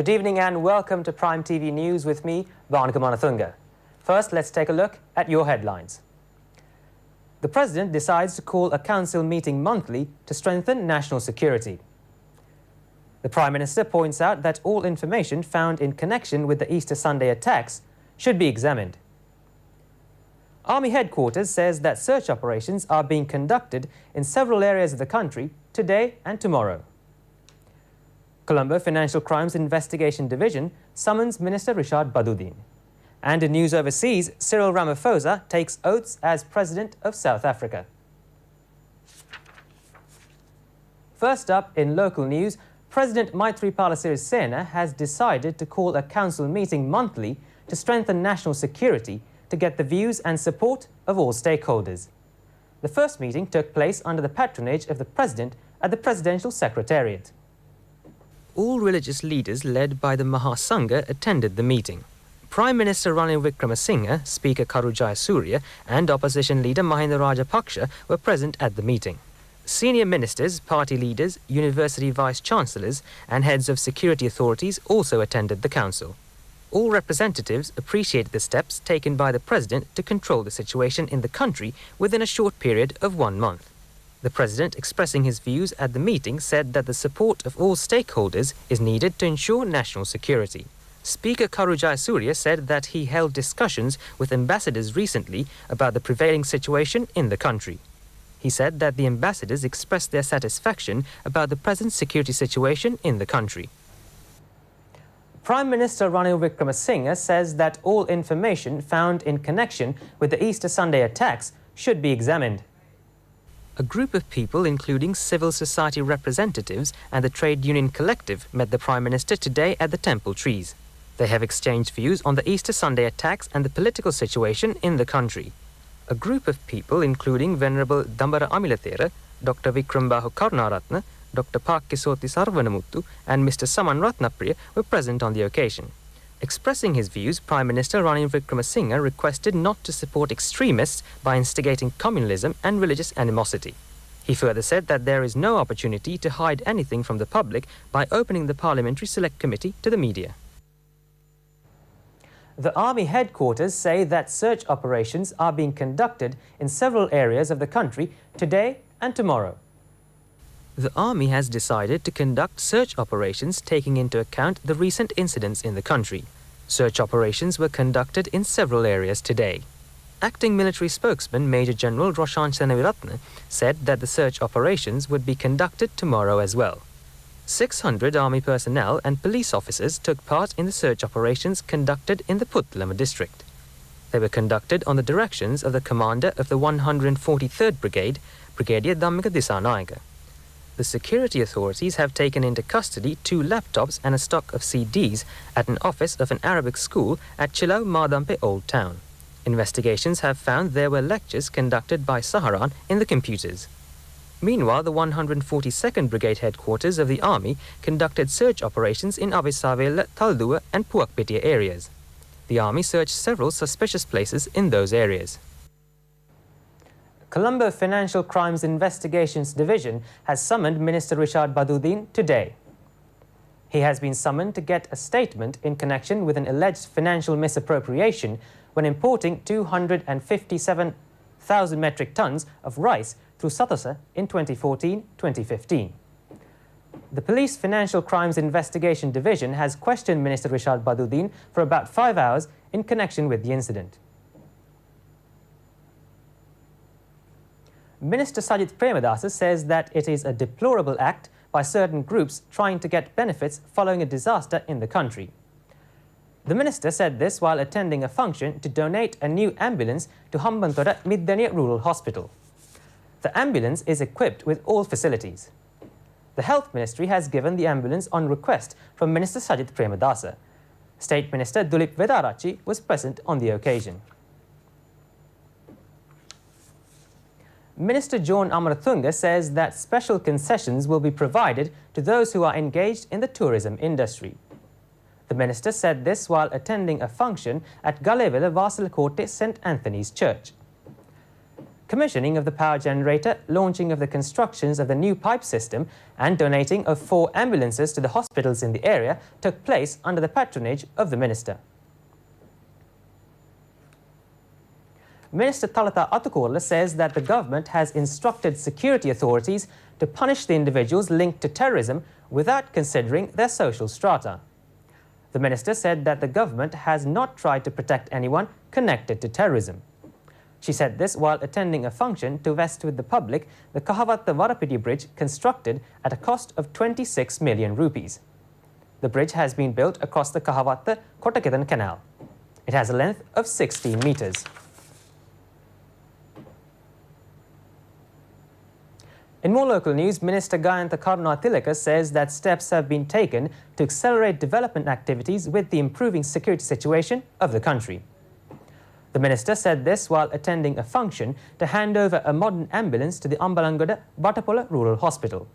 Good evening and welcome to Prime TV News with me, Barnaka Manathunga. First, let's take a look at your headlines. The President decides to call a council meeting monthly to strengthen national security. The Prime Minister points out that all information found in connection with the Easter Sunday attacks should be examined. Army headquarters says that search operations are being conducted in several areas of the country today and tomorrow. Colombo Financial Crimes Investigation Division summons Minister Rishad Badudin. And in news overseas, Cyril Ramaphosa takes oaths as President of South Africa. First up in local news, President Maithripala Sirisena has decided to call a council meeting monthly to strengthen national security to get the views and support of all stakeholders. The first meeting took place under the patronage of the President at the Presidential Secretariat. All religious leaders led by the Mahasangha attended the meeting. Prime Minister Ranil Wickremesinghe, Speaker Kharu Jayasuriya and Opposition Leader Mahinda Rajapaksa were present at the meeting. Senior ministers, party leaders, university vice-chancellors and heads of security authorities also attended the council. All representatives appreciated the steps taken by the President to control the situation in the country within a short period of 1 month. The President, expressing his views at the meeting, said that the support of all stakeholders is needed to ensure national security. Speaker Kharu Jayasuriya said that he held discussions with ambassadors recently about the prevailing situation in the country. He said that the ambassadors expressed their satisfaction about the present security situation in the country. Prime Minister Ranil Wickremesinghe says that all information found in connection with the Easter Sunday attacks should be examined. A group of people, including civil society representatives and the trade union collective, met the Prime Minister today at the Temple Trees. They have exchanged views on the Easter Sunday attacks and the political situation in the country. A group of people, including Venerable Dambara Amilathera, Dr. Vikrambahu Karunaratne, Dr. Pakkisoti Sarvanamuttu and Mr. Saman Ratnapriya were present on the occasion. Expressing his views, Prime Minister Ranil Wickremesinghe requested not to support extremists by instigating communalism and religious animosity. He further said that there is no opportunity to hide anything from the public by opening the Parliamentary Select Committee to the media. The Army headquarters say that search operations are being conducted in several areas of the country today and tomorrow. The Army has decided to conduct search operations taking into account the recent incidents in the country. Search operations were conducted in several areas today. Acting military spokesman Major General Roshan Senaviratne said that the search operations would be conducted tomorrow as well. 600 Army personnel and police officers took part in the search operations conducted in the Puttulama district. They were conducted on the directions of the commander of the 143rd Brigade, Brigadier Dhammika Disanayaka. The security authorities have taken into custody 2 laptops and a stock of CDs at an office of an Arabic school at Chilau Madampe Old Town. Investigations have found there were lectures conducted by Saharan in the computers. Meanwhile, the 142nd Brigade headquarters of the Army conducted search operations in Abhisavela, Taldua and Puakpetia areas. The Army searched several suspicious places in those areas. Colombo Financial Crimes Investigations Division has summoned Minister Rishad Badudin today. He has been summoned to get a statement in connection with an alleged financial misappropriation when importing 257,000 metric tons of rice through Satasa in 2014-2015. The Police Financial Crimes Investigation Division has questioned Minister Rishad Badudin for about 5 hours in connection with the incident. Minister Sajith Premadasa says that it is a deplorable act by certain groups trying to get benefits following a disaster in the country. The minister said this while attending a function to donate a new ambulance to Hambantota Middaniya Rural Hospital. The ambulance is equipped with all facilities. The Health Ministry has given the ambulance on request from Minister Sajith Premadasa. State Minister Dulip Vedarachi was present on the occasion. Minister John Amarathunga says that special concessions will be provided to those who are engaged in the tourism industry. The minister said this while attending a function at Galevela Vasalkote St. Anthony's Church. Commissioning of the power generator, launching of the constructions of the new pipe system and donating of 4 ambulances to the hospitals in the area took place under the patronage of the minister. Minister Thalata Atukorla says that the government has instructed security authorities to punish the individuals linked to terrorism without considering their social strata. The minister said that the government has not tried to protect anyone connected to terrorism. She said this while attending a function to vest with the public the Kahavatta Varapiti Bridge constructed at a cost of 26 million rupees. The bridge has been built across the Kahavatta Kottaketan Canal. It has a length of 16 metres. In more local news, Minister Gayantha Karunatilaka says that steps have been taken to accelerate development activities with the improving security situation of the country. The minister said this while attending a function to hand over a modern ambulance to the Ambalangada Batapola Rural Hospital.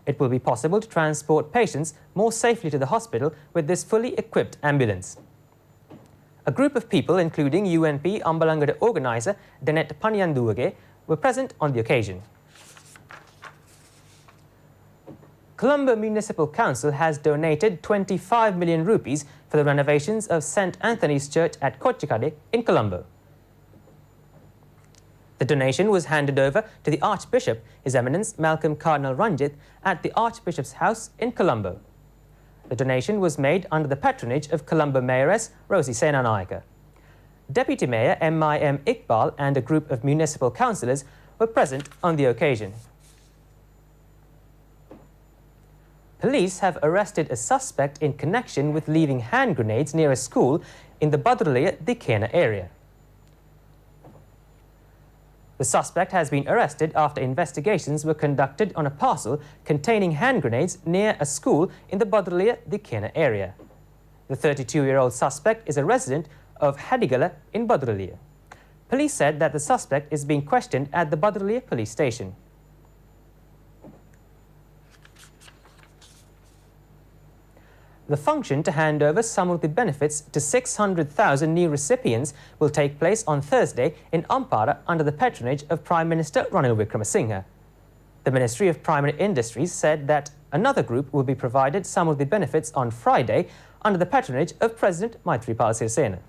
It will be possible to transport patients more safely to the hospital with this fully equipped ambulance. A group of people, including UNP Ambalangada organiser Denet Panyanduage, were present on the occasion. Colombo Municipal Council has donated 25 million rupees for the renovations of St. Anthony's Church at Kochikade in Colombo. The donation was handed over to the Archbishop, His Eminence Malcolm Cardinal Ranjit, at the Archbishop's house in Colombo. The donation was made under the patronage of Colombo Mayoress Rosie Senanayake. Deputy Mayor M.I.M. Iqbal and a group of municipal councillors were present on the occasion. Police have arrested a suspect in connection with leaving hand grenades near a school in the Badrulaya Dikena area. The suspect has been arrested after investigations were conducted on a parcel containing hand grenades near a school in the Badrulaya Dikena area. The 32-year-old suspect is a resident of Hadigala in Badrulaya. Police said that the suspect is being questioned at the Badrulaya police station. The function to hand over some of the benefits to 600,000 new recipients will take place on Thursday in Ampara under the patronage of Prime Minister Ranil Wickremesinghe. The Ministry of Primary Industries said that another group will be provided some of the benefits on Friday under the patronage of President Maithripala Sirisena.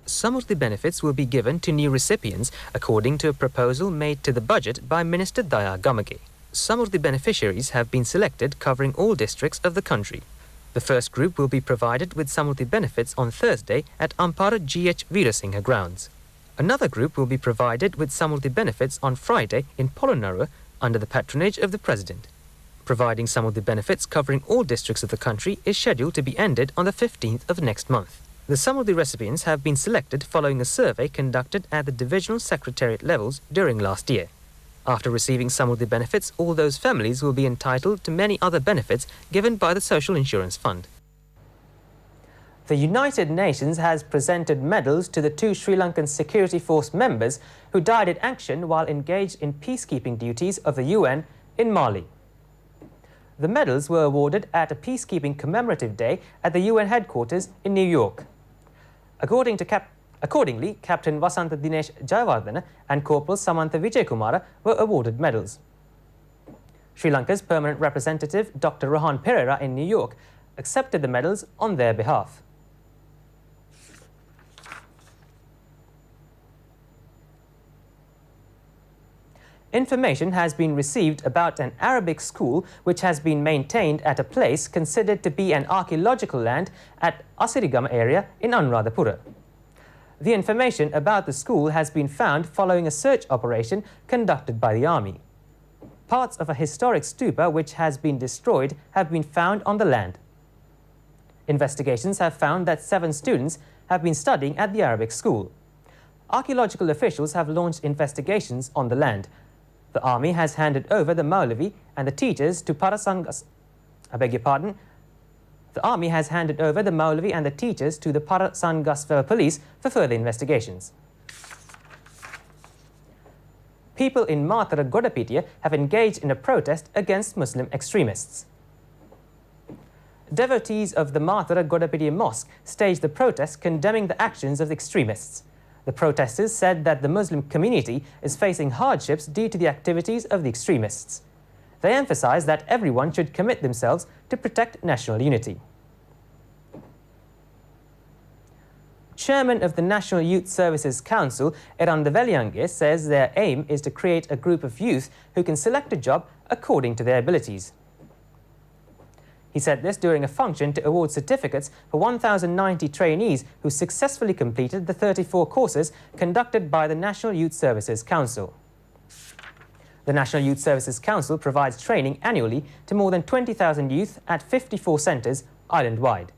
Some of the benefits will be given to new recipients according to a proposal made to the budget by Minister Daya Gamage. Some of the beneficiaries have been selected covering all districts of the country. The first group will be provided with some of the benefits on Thursday at Ampara GH Veerasinghe grounds. Another group will be provided with some of the benefits on Friday in Polonnaruwa under the patronage of the President. Providing some of the benefits covering all districts of the country is scheduled to be ended on the 15th of next month. The sum of the recipients have been selected following a survey conducted at the divisional secretariat levels during last year. After receiving some of the benefits, all those families will be entitled to many other benefits given by the Social Insurance Fund. The United Nations has presented medals to the 2 Sri Lankan Security Force members who died in action while engaged in peacekeeping duties of the UN in Mali. The medals were awarded at a peacekeeping commemorative day at the UN headquarters in New York. Accordingly, Captain Vasantha Dinesh Jayawardena and Corporal Samantha Vijaykumara were awarded medals. Sri Lanka's permanent representative, Dr. Rohan Pereira in New York, accepted the medals on their behalf. Information has been received about an Arabic school which has been maintained at a place considered to be an archaeological land at Asirigama area in Anuradhapura. The information about the school has been found following a search operation conducted by the Army. Parts of a historic stupa which has been destroyed have been found on the land. Investigations have found that 7 students have been studying at the Arabic school. Archaeological officials have launched investigations on the land. The Army has handed over the Maulavi and the teachers to Parasangas. The Army has handed over the Maulavi and the teachers to the Parasangasvara police for further investigations. People in Matara Godapitiya have engaged in a protest against Muslim extremists. Devotees of the Matara Godapitiya Mosque staged the protest condemning the actions of the extremists. The protesters said that the Muslim community is facing hardships due to the activities of the extremists. They emphasized that everyone should commit themselves to protect national unity. Chairman of the National Youth Services Council, Eran Develiange, says their aim is to create a group of youth who can select a job according to their abilities. He said this during a function to award certificates for 1,090 trainees who successfully completed the 34 courses conducted by the National Youth Services Council. The National Youth Services Council provides training annually to more than 20,000 youth at 54 centres island-wide.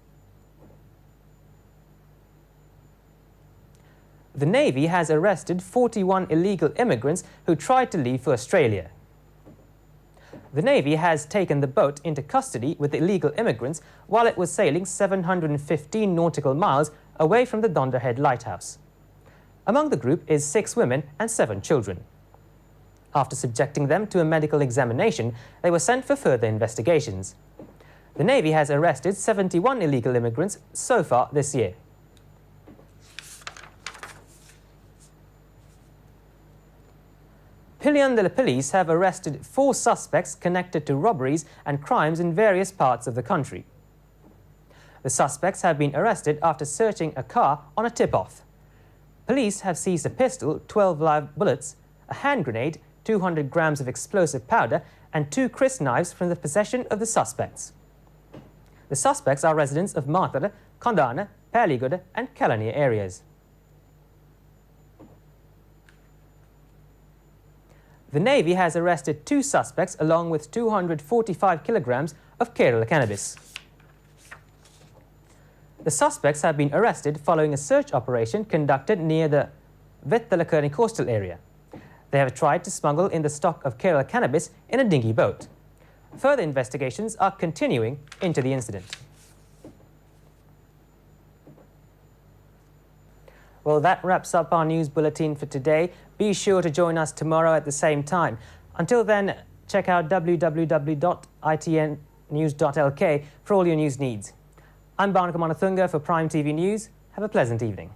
The Navy has arrested 41 illegal immigrants who tried to leave for Australia. The Navy has taken the boat into custody with illegal immigrants while it was sailing 715 nautical miles away from the Donderhead lighthouse. Among the group is 6 women and 7 children. After subjecting them to a medical examination, they were sent for further investigations. The Navy has arrested 71 illegal immigrants so far this year. Pillion police have arrested 4 suspects connected to robberies and crimes in various parts of the country. The suspects have been arrested after searching a car on a tip-off. Police have seized a pistol, 12 live bullets, a hand grenade, 200 grams of explosive powder and 2 crisp knives from the possession of the suspects. The suspects are residents of Matara, Kondana, Pärligudde and Kelaniya areas. The Navy has arrested 2 suspects along with 245 kilograms of Kerala cannabis. The suspects have been arrested following a search operation conducted near the Vettalakerni coastal area. They have tried to smuggle in the stock of Kerala cannabis in a dinghy boat. Further investigations are continuing into the incident. Well, that wraps up our news bulletin for today. Be sure to join us tomorrow at the same time. Until then, check out www.itnnews.lk for all your news needs. I'm Bhanuka Manathunga for Prime TV News. Have a pleasant evening.